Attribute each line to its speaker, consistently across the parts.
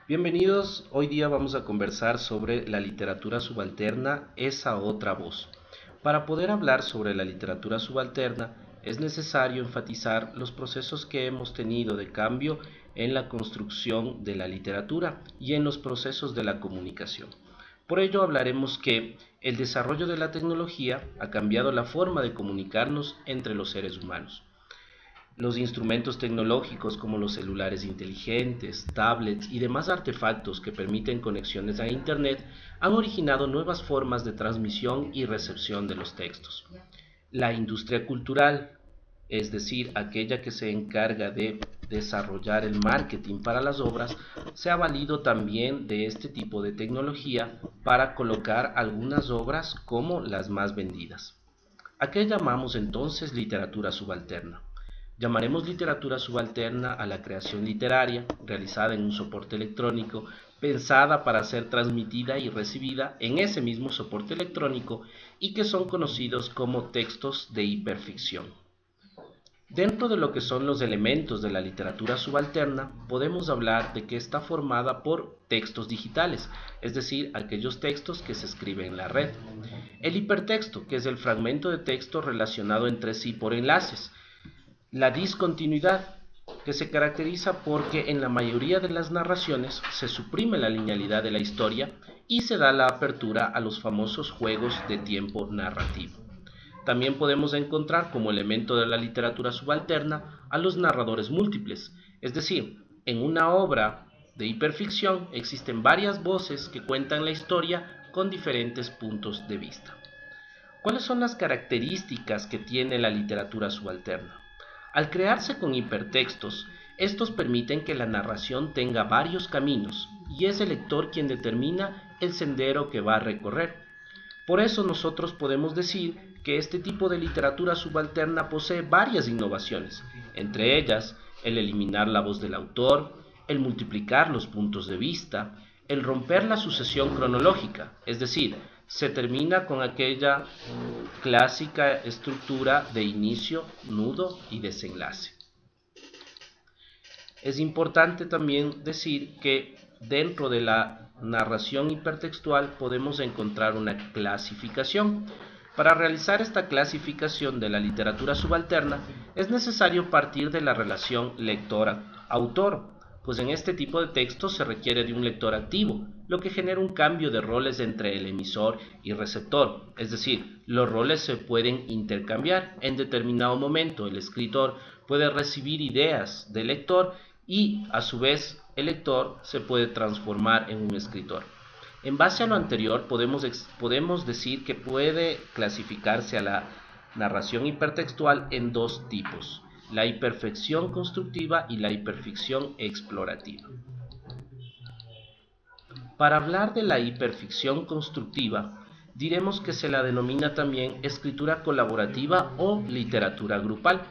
Speaker 1: Bienvenidos, hoy día vamos a conversar sobre la literatura subalterna, esa otra voz. Para poder hablar sobre la literatura subalterna es necesario enfatizar los procesos que hemos tenido de cambio en la construcción de la literatura y en los procesos de la comunicación. Por ello hablaremos que el desarrollo de la tecnología ha cambiado la forma de comunicarnos entre los seres humanos. Los instrumentos tecnológicos como los celulares inteligentes, tablets y demás artefactos que permiten conexiones a Internet han originado nuevas formas de transmisión y recepción de los textos. La industria cultural, es decir, aquella que se encarga de desarrollar el marketing para las obras, se ha valido también de este tipo de tecnología para colocar algunas obras como las más vendidas. ¿A qué llamamos entonces literatura subalterna? Llamaremos literatura subalterna a la creación literaria realizada en un soporte electrónico, pensada para ser transmitida y recibida en ese mismo soporte electrónico y que son conocidos como textos de hiperficción. Dentro de lo que son los elementos de la literatura subalterna, podemos hablar de que está formada por textos digitales, es decir, aquellos textos que se escriben en la red. El hipertexto, que es el fragmento de texto relacionado entre sí por enlaces. La discontinuidad, que se caracteriza porque en la mayoría de las narraciones se suprime la linealidad de la historia y se da la apertura a los famosos juegos de tiempo narrativo. También podemos encontrar como elemento de la literatura subalterna a los narradores múltiples, es decir, en una obra de hiperficción existen varias voces que cuentan la historia con diferentes puntos de vista. ¿Cuáles son las características que tiene la literatura subalterna? Al crearse con hipertextos, estos permiten que la narración tenga varios caminos y es el lector quien determina el sendero que va a recorrer. Por eso nosotros podemos decir que este tipo de literatura subalterna posee varias innovaciones, entre ellas el eliminar la voz del autor, el multiplicar los puntos de vista, el romper la sucesión cronológica, es decir, se termina con aquella clásica estructura de inicio, nudo y desenlace. Es importante también decir que dentro de la narración hipertextual podemos encontrar una clasificación. Para realizar esta clasificación de la literatura subalterna es necesario partir de la relación lector-autor, pues en este tipo de textos se requiere de un lector activo, lo que genera un cambio de roles entre el emisor y receptor, es decir, los roles se pueden intercambiar. En determinado momento el escritor puede recibir ideas del lector y a su vez el lector se puede transformar en un escritor. En base a lo anterior podemos decir que puede clasificarse a la narración hipertextual en dos tipos: la hiperficción constructiva y la hiperficción explorativa. Para hablar de la hiperficción constructiva, diremos que se la denomina también escritura colaborativa o literatura grupal.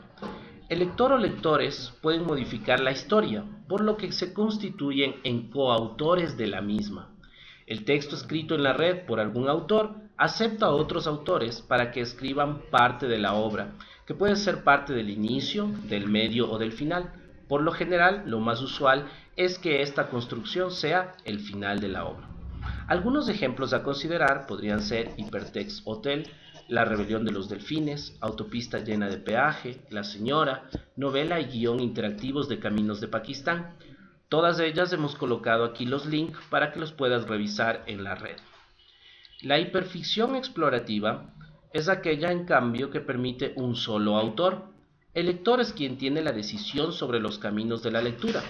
Speaker 1: El lector o lectores pueden modificar la historia, por lo que se constituyen en coautores de la misma. El texto escrito en la red por algún autor acepta a otros autores para que escriban parte de la obra, que puede ser parte del inicio, del medio o del final. Por lo general, lo más usual es que esta construcción sea el final de la obra. Algunos ejemplos a considerar podrían ser Hypertext Hotel, La rebelión de los delfines, Autopista llena de peaje, La señora, novela y guión interactivos de Caminos de Pakistán. Todas ellas hemos colocado aquí los links para que los puedas revisar en la red. La hiperficción explorativa es aquella, en cambio, que permite un solo autor. El lector es quien tiene la decisión sobre los caminos de la lectura,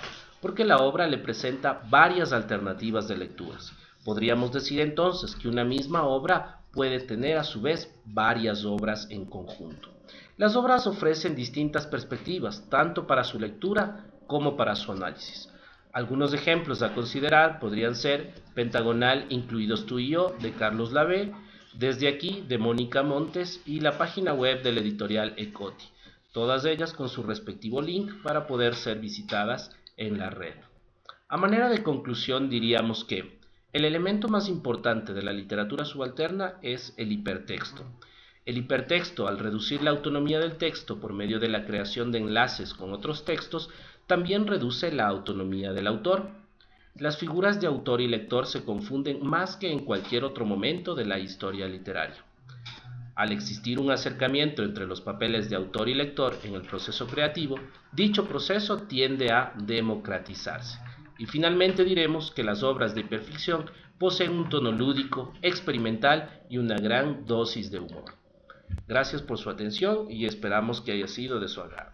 Speaker 1: porque la obra le presenta varias alternativas de lecturas. Podríamos decir entonces que una misma obra puede tener a su vez varias obras en conjunto. Las obras ofrecen distintas perspectivas, tanto para su lectura como para su análisis. Algunos ejemplos a considerar podrían ser Pentagonal, incluidos tú y yo, de Carlos Lavé, Desde aquí, de Mónica Montes, y la página web de la editorial Ecoti, todas ellas con su respectivo link para poder ser visitadas en la red. A manera de conclusión diríamos que el elemento más importante de la literatura subalterna es el hipertexto. El hipertexto, al reducir la autonomía del texto por medio de la creación de enlaces con otros textos, también reduce la autonomía del autor. las figuras de autor y lector se confunden más que en cualquier otro momento de la historia literaria. Al existir un acercamiento entre los papeles de autor y lector en el proceso creativo, dicho proceso tiende a democratizarse. Y finalmente diremos que las obras de hiperficción poseen un tono lúdico, experimental y una gran dosis de humor. Gracias por su atención y esperamos que haya sido de su agrado.